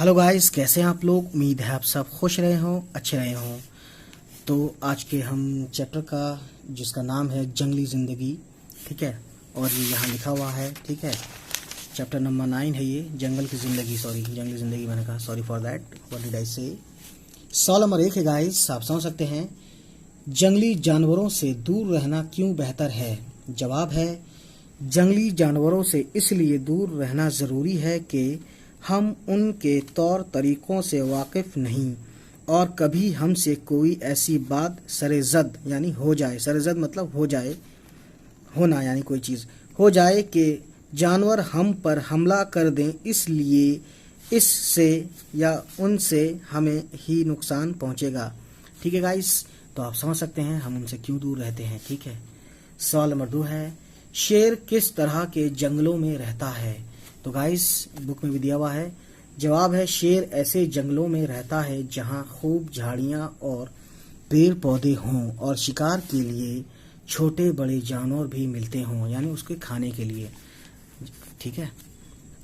Hello guys, कैसे हैं आप लोग। उम्मीद है आप सब खुश रहे हों, अच्छे रहे हों। तो आज के हम चैप्टर का जिसका नाम है जंगली ज़िंदगी, ठीक है, और ये यहाँ लिखा हुआ है, ठीक है। चैप्टर नंबर 9 है ये, जंगल की ज़िंदगी, सॉरी जंगली ज़िंदगी मैंने कहा, sorry for that, what did I से। सवाल नंबर 1 है गाइस, आप समझ सकते हैं, जंगली जानवरों से दूर रहना क्यों बेहतर है। जवाब है, जंगली जानवरों से इसलिए दूर रहना ज़रूरी है कि हम उनके तौर तरीक़ों से वाकिफ़ नहीं और कभी हमसे कोई ऐसी बात सरेज़द यानी हो जाए, सरेज़द मतलब हो जाए, होना यानी कोई चीज़ हो जाए कि जानवर हम पर हमला कर दें, इसलिए इससे या उनसे हमें ही नुकसान पहुंचेगा। ठीक है गाइस, तो आप समझ सकते हैं हम उनसे क्यों दूर रहते हैं। ठीक है। सवाल नंबर 2 है, शेर किस तरह के जंगलों में रहता है। तो गाइस बुक में भी दिया हुआ है। जवाब है, शेर ऐसे जंगलों में रहता है जहां खूब झाड़ियां और पेड़ पौधे हों और शिकार के लिए छोटे बड़े जानवर भी मिलते हों, यानी उसके खाने के लिए। ठीक है।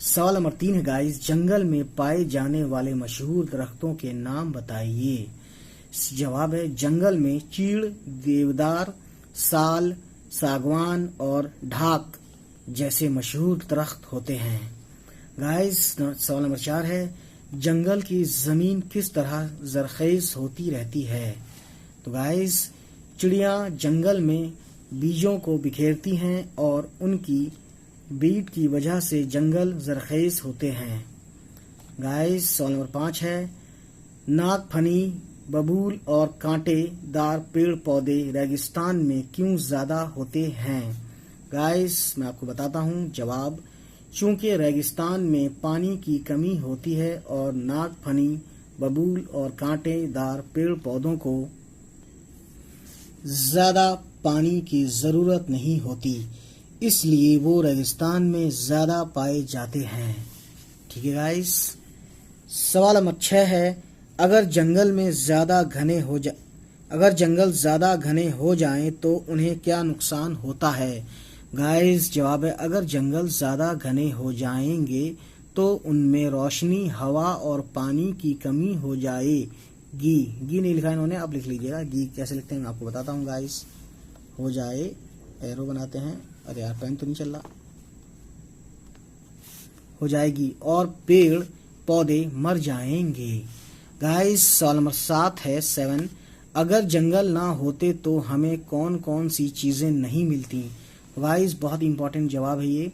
सवाल नंबर 3 है गाइस, जंगल में पाए जाने वाले मशहूर दरख्तों के नाम बताइए। जवाब है, जंगल में चीड़, देवदार, साल, सागवान और ढाक जैसे मशहूर दरख्त होते हैं। गाइस सवाल नंबर 4 है, जंगल की जमीन किस तरह जरखेज होती रहती है। तो गाइस चिड़िया जंगल में बीजों को बिखेरती हैं और उनकी बीट की वजह से जंगल जरखेज होते हैं। गाइस सवाल नंबर 5 है, नागफनी, बबूल और कांटेदार पेड़ पौधे रेगिस्तान में क्यों ज्यादा होते हैं। गाइस मैं आपको बताता हूँ। जवाब, चूंकि रेगिस्तान में पानी की कमी होती है और नागफनी, बबूल और कांटेदार पेड़ पौधों को ज्यादा पानी की जरूरत नहीं होती, इसलिए वो रेगिस्तान में ज्यादा पाए जाते हैं। ठीक है गाइस। सवाल नंबर 6 है, अगर जंगल ज्यादा घने हो जाएं तो उन्हें क्या नुकसान होता है। गाइस जवाब है, अगर जंगल ज्यादा घने हो जाएंगे तो उनमें रोशनी, हवा और पानी की कमी हो जाएगी। गी नहीं लिखा इन्होंने, आप लिख लीजिएगा। गी कैसे लिखते हैं मैं आपको बताता हूँ गाइस। हो जाए, एरो बनाते हैं, अरे यार पेन तो नहीं चल रहा, हो जाएगी और पेड़ पौधे मर जाएंगे। गाइस सवाल नंबर 7 है, 7, अगर जंगल ना होते तो हमें कौन कौन सी चीजें नहीं मिलती। गाइस बहुत इंपॉर्टेंट जवाब है ये,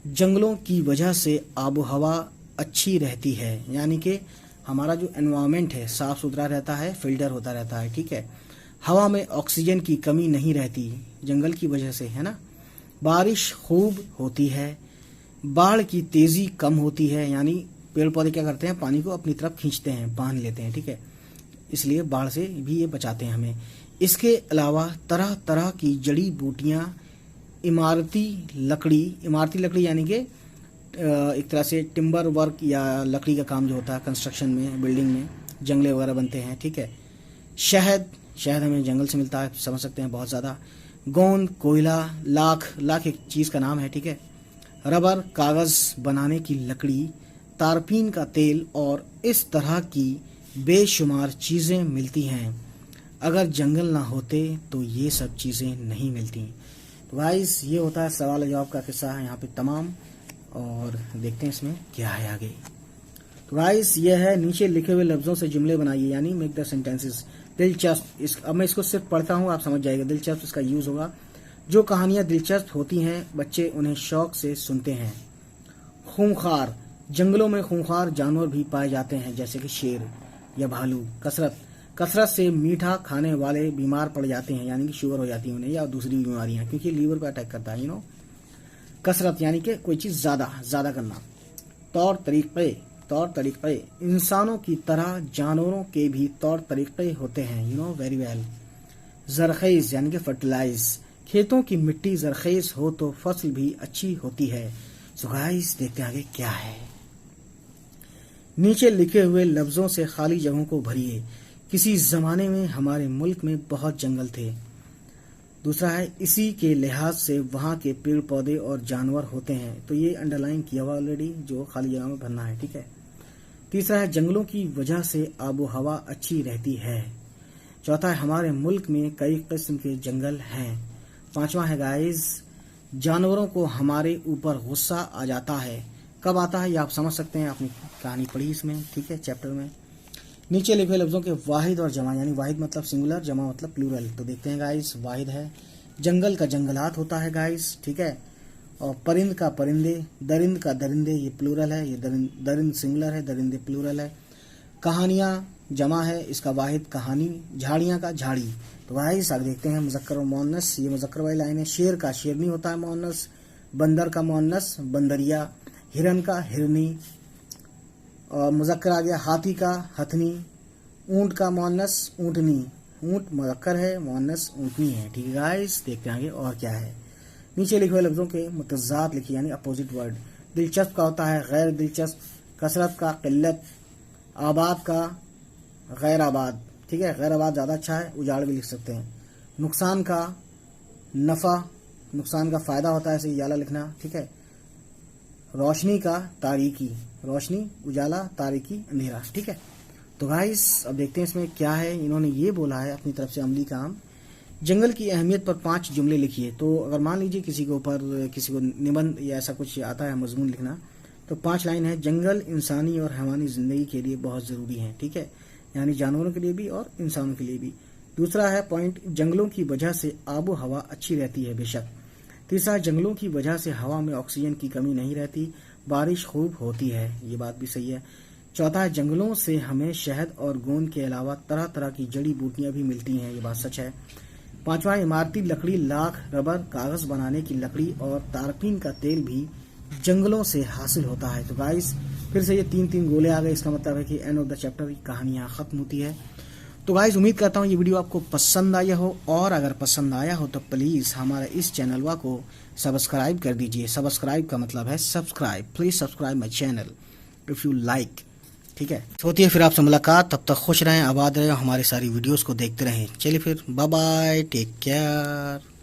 जंगलों की वजह से आबो हवा अच्छी रहती है, यानी कि हमारा जो एनवायरनमेंट है साफ सुथरा रहता है, फिल्टर होता रहता है। ठीक है। हवा में ऑक्सीजन की कमी नहीं रहती जंगल की वजह से, है ना। बारिश खूब होती है, बाढ़ की तेजी कम होती है, यानी पेड़ पौधे क्या करते हैं, पानी को अपनी तरफ खींचते हैं, बांध लेते हैं। ठीक है, इसलिए बाढ़ से भी ये बचाते हैं हमें। इसके अलावा तरह तरह की जड़ी बूटियां, इमारती लकड़ी यानी कि एक तरह से टिम्बर वर्क या लकड़ी का काम जो होता है कंस्ट्रक्शन में, बिल्डिंग में जंगले वगैरह बनते हैं। ठीक है। शहद हमें जंगल से मिलता है, समझ सकते हैं, बहुत ज़्यादा। गोंद, कोयला, लाख एक चीज़ का नाम है। ठीक है। रबर, कागज़ बनाने की लकड़ी, तारपीन का तेल और इस तरह की बेशुमार चीज़ें मिलती हैं। अगर जंगल ना होते तो ये सब चीज़ें नहीं मिलती। तो गाइस ये होता है सवाल जवाब का किस्सा है यहाँ पे तमाम, और देखते हैं इसमें क्या है आगे। तो गाइस ये है, नीचे लिखे हुए लफ्ज़ों से जुमले बनाइए, यानी मेक द सेंटेंसेस। दिलचस्प, अब मैं इसको सिर्फ पढ़ता हूँ, आप समझ जाएगा। दिलचस्प इसका यूज़ होगा, जो कहानियाँ दिलचस्प होती हैं बच्चे उन्हें शौक से सुनते हैं। खूंखार, जंगलों में खूंखार जानवर भी पाए जाते हैं, जैसे कि शेर या भालू। कसरत से मीठा खाने वाले बीमार पड़ जाते हैं, यानी कि शुगर हो जाती है उन्हें या दूसरी बीमारियां, क्योंकि लीवर पर अटैक करता है। कसरत यानी कि कोई चीज़ ज़्यादा करना। तौर तरीक़े, इंसानों की तरह जानवरों के भी तौर तरीक़े होते हैं, वेरी वेल। जरखेज़ यानी कि फर्टिलाइज, खेतों की मिट्टी जरखेज़ हो तो फसल भी अच्छी होती है। सो गाइस देखते हैं आगे क्या है। नीचे लिखे हुए लफ्ज़ों से खाली जगहों को भरिए। किसी ज़माने में हमारे मुल्क में बहुत जंगल थे। दूसरा है, इसी के लिहाज से वहाँ के पेड़ पौधे और जानवर होते हैं। तो ये अंडरलाइन किया हुआ ऑलरेडी, जो खाली जगह में भरना है। ठीक है। तीसरा है जंगलों की वजह से आबो हवा अच्छी रहती है। चौथा है हमारे मुल्क में कई किस्म के जंगल हैं। पांचवा है गाइस जानवरों को हमारे ऊपर गुस्सा आ जाता है। कब आता है ये आप समझ सकते हैं, अपनी कहानी पढ़ी इसमें, ठीक है, चैप्टर में। नीचे लिखे हुए लफ्जों के वाहिद और जमा, यानी वाहिद मतलब सिंगुलर, जमा मतलब प्लूरल। तो देखते हैं गाइस, वाहिद है जंगल का जंगलात होता है गाइस, ठीक है। और परिंद का परिंदे, दरिंद का दरिंदे, ये प्लूरल है, ये दरिंद सिंगुलर है, दरिंदे प्लूरल है। कहानियाँ जमा है, इसका वाहिद कहानी। झाड़ियाँ का झाड़ी। तो गाइस आगे देखते हैं मुज़क्कर और मुअन्नस, ये मुज़क्कर वाली लाइन है। शेर का शेरनी होता है मुअन्नस, बंदर का मुअन्नस बंदरिया, हिरन का हिरनी, और मुज़क्कर आ गया हाथी का हथनी, ऊंट का मुअन्नस ऊंटनी, ऊंट मुज़क्कर है, मुअन्नस ऊंटनी है, ठीक है गाइस। देखते हैं आगे और क्या है। नीचे लिखे हुए लफ्जों के मुतज़ाद लिखिए, यानी अपोजिट वर्ड। दिलचस्प का होता है गैर दिलचस्प, कसरत का किल्लत, आबाद का गैर आबाद, ठीक है, गैर आबाद ज़्यादा अच्छा है, उजाड़ भी लिख सकते हैं। नुकसान का नफ़ा, नुकसान का फ़ायदा होता है, इसे उजाला लिखना, ठीक है। रोशनी का तारीकी, रोशनी उजाला, तारीकी अंधेरा, ठीक है। तो गाइस अब देखते हैं इसमें क्या है। इन्होंने ये बोला है अपनी तरफ से अमली काम, जंगल की अहमियत पर 5 जुमले लिखिए। तो अगर मान लीजिए किसी के ऊपर किसी को निबंध या ऐसा कुछ आता है मजमून लिखना, तो 5 लाइन है। जंगल इंसानी और हैवानी जिंदगी के लिए बहुत ज़रूरी है, ठीक है, यानी जानवरों के लिए भी और इंसानों के लिए भी। दूसरा है पॉइंट, जंगलों की वजह से आबो हवा अच्छी रहती है, बेशक। तीसरा, जंगलों की वजह से हवा में ऑक्सीजन की कमी नहीं रहती, बारिश खूब होती है, ये बात भी सही है। चौथा है जंगलों से हमें शहद और गोंद के अलावा तरह तरह की जड़ी बूटियां भी मिलती हैं, ये बात सच है। पांचवा, इमारती लकड़ी, लाख, रबर, कागज बनाने की लकड़ी और तारपीन का तेल भी जंगलों से हासिल होता है। तो गाइस फिर से ये 3 गोले आ गए, इसका मतलब है कि एंड ऑफ द चैप्टर की कहानी यहाँ खत्म होती है। तो गाइस उम्मीद करता हूँ ये वीडियो आपको पसंद आया हो, और अगर पसंद आया हो तो प्लीज़ हमारे इस चैनल को सब्सक्राइब कर दीजिए। सब्सक्राइब का मतलब है subscribe, please subscribe my channel if you like, ठीक है। होती है फिर आपसे मुलाकात, तब तक खुश रहें, आबाद रहें, हमारी सारी वीडियोस को देखते रहें। चलिए फिर बाय बाय, टेक केयर।